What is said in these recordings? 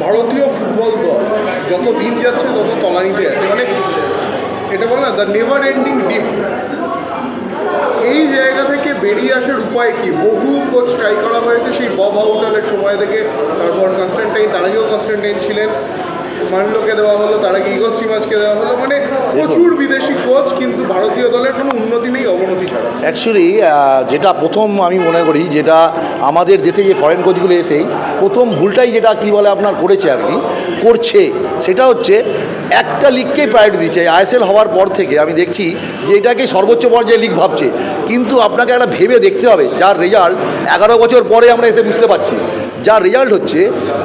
ভারতীয় ফুটবল দল যত দিন যাচ্ছে তত তলানিতে আছে, মানে এটা বলে না দ্য নেভার এন্ডিং ডিপ। এই জায়গা থেকে বেরিয়ে আসার উপায় কি? বহু কোচ ট্রাই করা হয়েছে, সেই বব হাউটনের সময় থেকে, তারপর কনস্ট্যান্টাইন, তার আগেও কনস্ট্যান্টাইন ছিলেন, মানলোকে দেওয়া হলো, তার আগে ইগো স্টিমাসকে দেওয়া হলো, মানে প্রচুর বিদেশি কোচ, কিন্তু ভারতীয় দলের কোনো উন্নতি নেই, অবনতি ছাড়া। অ্যাকচুয়ালি যেটা প্রথম আমি মনে করি, যেটা আমাদের দেশে যে ফরেন কোচগুলো এসেই প্রথম ভুলটাই যেটা কী বলে আপনার করেছে আর কি করছে, সেটা হচ্ছে একটা লিগকেই প্রায়োরিটি দিচ্ছে। আইএসএল হওয়ার পর থেকে আমি দেখছি যে এটাকে সর্বোচ্চ পর্যায়ে লিগ ভাবছে, কিন্তু আপনাকে একটা ভেবে দেখতে হবে যার রেজাল্ট 11 বছর পরে আমরা এসে বুঝতে পারছি, যার রেজাল্ট হচ্ছে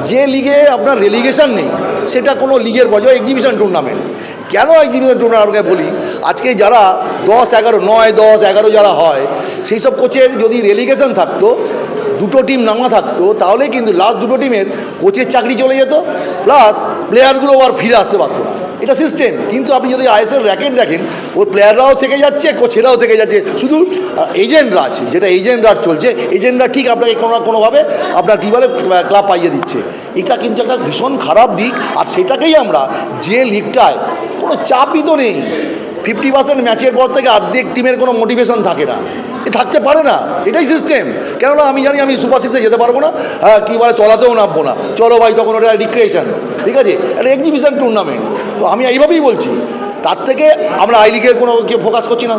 যে লিগে আপনার রেলিগেশন নেই সেটা কোনো লিগের বজায় এক্সিবিশন টুর্নামেন্ট। কেন এক্সিবিশন টুর্নামেন্ট আপনাকে বলি, আজকে যারা 10, 11, 9, 10, 11 যারা হয়, সেই সব কোচের যদি রেলিগেশন থাকতো, দুটো টিম নামা থাকতো, তাহলে কিন্তু লাস্ট দুটো টিমের কোচের চাকরি চলে যেত, প্লাস প্লেয়ারগুলো আর ফিরে আসতে পারতো না। এটা সিস্টেম। কিন্তু আপনি যদি আইএসএল র্যাকেট দেখেন, ওই প্লেয়াররাও থেকে যাচ্ছে, কোচেরাও থেকে যাচ্ছে, শুধু এজেন্টরা আছে, যেটা এজেন্ট রাজ চলছে, এজেন্টরা ঠিক আপনাকে কোনো না কোনোভাবে আপনার কী বলে ক্লাব পাইয়ে দিচ্ছে। এটা কিন্তু একটা ভীষণ খারাপ দিক। আর সেটাকেই আমরা যে লিগটায় কোনো চাপই তো নেই, 50% ম্যাচের পর থেকে অর্ধেক টিমের কোনো মোটিভেশন থাকে না, থাকতে পারে না, এটাই সিস্টেম। কেননা আমি জানি আমি সুপার সিক্সে যেতে পারবো না, কী বলে তলাতেও নামবো না, চলো ভাই তখন ওটা রিক্রিয়েশন, ঠিক আছে, একটা এক্সিবিশন টুর্নামেন্ট। তো আমি এইভাবেই বলছি, তার থেকে আমরা আই লিগের কোনো ফোকাস করছি না।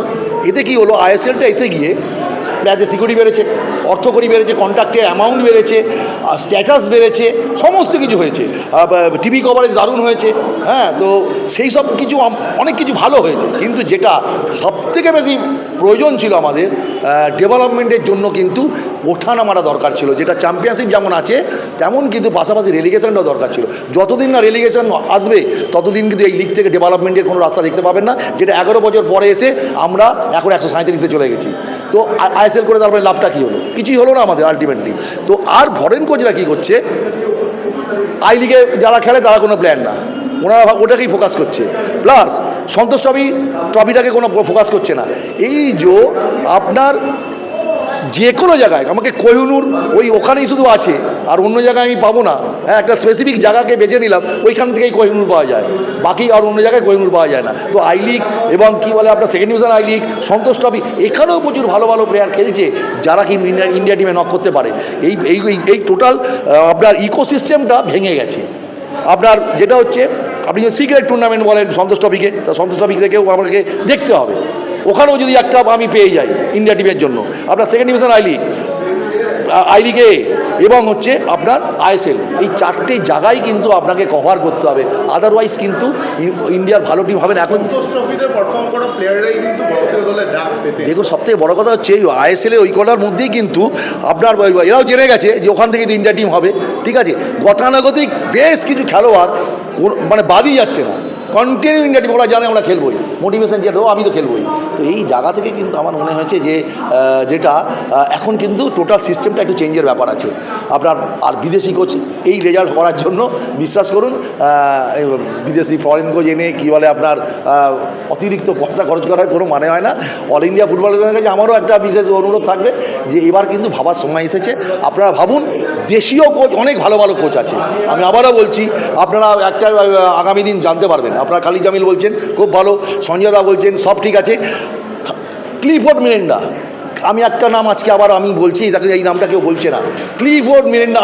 এতে কি হলো, আইএসএলটা এসে গিয়ে প্লেয়ারদের সিকিউরিটি বেড়েছে, অর্থকরী বেড়েছে, কন্ট্রাক্টের অ্যামাউন্ট বেড়েছে, স্ট্যাটাস বেড়েছে, সমস্ত কিছু হয়েছে, টিভি কভারেজ দারুণ হয়েছে, হ্যাঁ। তো সেই সব কিছু অনেক কিছু ভালো হয়েছে, কিন্তু যেটা সবথেকে বেশি প্রয়োজন ছিল আমাদের ডেভেলপমেন্টের জন্য, কিন্তু ওঠানামাটা দরকার ছিল। যেটা চ্যাম্পিয়নশিপ যেমন আছে তেমন কিন্তু পাশাপাশি রেলিগেশনটাও দরকার ছিল। যতদিন না রেলিগেশন আসবে ততদিন কিন্তু এই লিগ থেকে ডেভেলপমেন্টের কোনো রাস্তা দেখতে পাবেন না, যেটা 11 বছর পরে এসে আমরা এখন 137-এ চলে গেছি। তো আইএসএল করে তারপরে লাভটা কী হলো? কিছুই হলো না আমাদের আলটিমেটলি। তো আর ফরেন কোচরা কী করছে, আই লিগে যারা খেলে তারা কোনো প্ল্যান না, ওনারা ওটাকেই ফোকাস করছে, প্লাস সন্তোষ ট্রফিটাকে কোনো ফোকাস করছে না। এই যে আপনার যে কোনো জায়গায় আমাকে কোহিনূর ওখানেই শুধু আছে, আর অন্য জায়গায় আমি পাবো না। হ্যাঁ, একটা স্পেসিফিক জায়গাকে বেছে নিলাম, ওইখান থেকেই কোহিনূর পাওয়া যায়, বাকি আর অন্য জায়গায় কোহিনূর পাওয়া যায় না। তো আই লিগ এবং কী বলে আপনার second division I league, Santosh trophy, এখানেও প্রচুর ভালো ভালো প্লেয়ার খেলছে যারা কি ইন্ডিয়া টিমে নক করতে পারে। এই টোটাল আপনার ইকোসিস্টেমটা ভেঙে গেছে। আপনার যেটা হচ্ছে, আপনি যদি সিক্রেট টুর্নামেন্ট বলেন সন্তোষ ট্রফিকে, তা সন্তোষ ট্রফি থেকেও আমাকে দেখতে হবে, ওখানেও যদি একটা আমি পেয়ে যাই ইন্ডিয়া টিমের জন্য, আপনার সেকেন্ড ডিভিশন আই লিগে এবং হচ্ছে আপনার আইএসএল, এই চারটে জায়গায় কিন্তু আপনাকে কভার করতে হবে, আদারওয়াইজ কিন্তু ইন্ডিয়ার ভালো টিম হবে না। এখন দেখুন, সবথেকে বড় কথা হচ্ছে আইএসএলে ওই কটার মধ্যেই কিন্তু আপনার এরাও জেনে গেছে যে ওখান থেকে ইন্ডিয়া টিম হবে, ঠিক আছে। গতানুগতিক বেশ কিছু খেলোয়াড় মানে বাদই যাচ্ছে না, কন্টিনিউ ইন্ডিয়া টিম, ওরা জানে আমরা খেলবই, মোটিভেশন যেটা আমি তো খেলবই। তো এই জায়গা থেকে কিন্তু আমার মনে হয়েছে যে যেটা এখন কিন্তু টোটাল সিস্টেমটা একটু চেঞ্জের ব্যাপার আছে আপনার। আর বিদেশি কোচ এই রেজাল্ট করার জন্য বিশ্বাস করুন, বিদেশি ফরেন কোচ এনে কী বলে আপনার অতিরিক্ত পয়সা খরচ করার কোনো মানে হয় না। অল ইন্ডিয়া ফুটবল কাছে আমারও একটা বিশেষ অনুরোধ থাকবে যে এবার কিন্তু ভাবার সময় এসেছে। আপনারা ভাবুন, দেশীয় কোচ অনেক ভালো ভালো কোচ আছে, আমি আবারও বলছি, আপনারা একটা আগামী দিন জানতে পারবেন। আপনারা খালিদ জামিল বলছেন খুব ভালো, সঞ্জয় দা বলছেন সব ঠিক আছে, ক্লিফোর্ড মিরেন্ডা, আমি একটা নাম আজকে আবার আমি বলছি, তাকে এই নামটা কেউ বলছে না, ক্লিফোর্ড মিরেন্ডা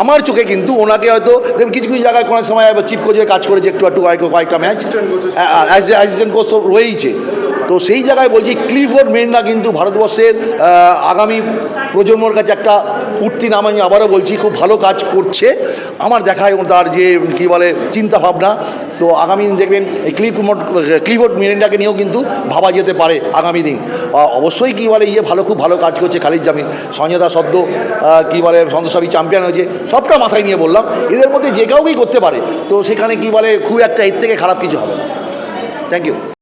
আমার চোখে কিন্তু ওনাকে হয়তো দেখুন কিছু কিছু জায়গায় কোনো সময় চিফ কোচের কাজ করেছে একটু কয়েকটা ম্যাচ, অ্যাসিস্ট্যান্ট কোচ তো রয়েইছে। তো সেই জায়গায় বলছি ক্লিফোর্ড মিরেন্ডা কিন্তু ভারতবর্ষের আগামী প্রজন্মর কাছে একটা উঠতি নাম, আমি আবারও বলছি খুব ভালো কাজ করছে আমার দেখায় তার যে কী বলে চিন্তাভাবনা। তো আগামী দিন দেখবেন এই ক্লিফোর্ড মিরেন্ডাকে নিয়েও কিন্তু ভাবা যেতে পারে আগামী দিন। অবশ্যই কী বলে ভালো, খুব ভালো কাজ করছে খালিদ জামিল, সঞ্জয় দা সদ্য কী বলে সন্তোষ ট্রফি চ্যাম্পিয়ন হয়েছে, সবটা মাথায় নিয়ে বললাম, এদের মধ্যে যে কাউকেই করতে পারে। তো সেখানে কী বলে খুব একটা এর থেকে খারাপ কিছু হবে না। Thank you.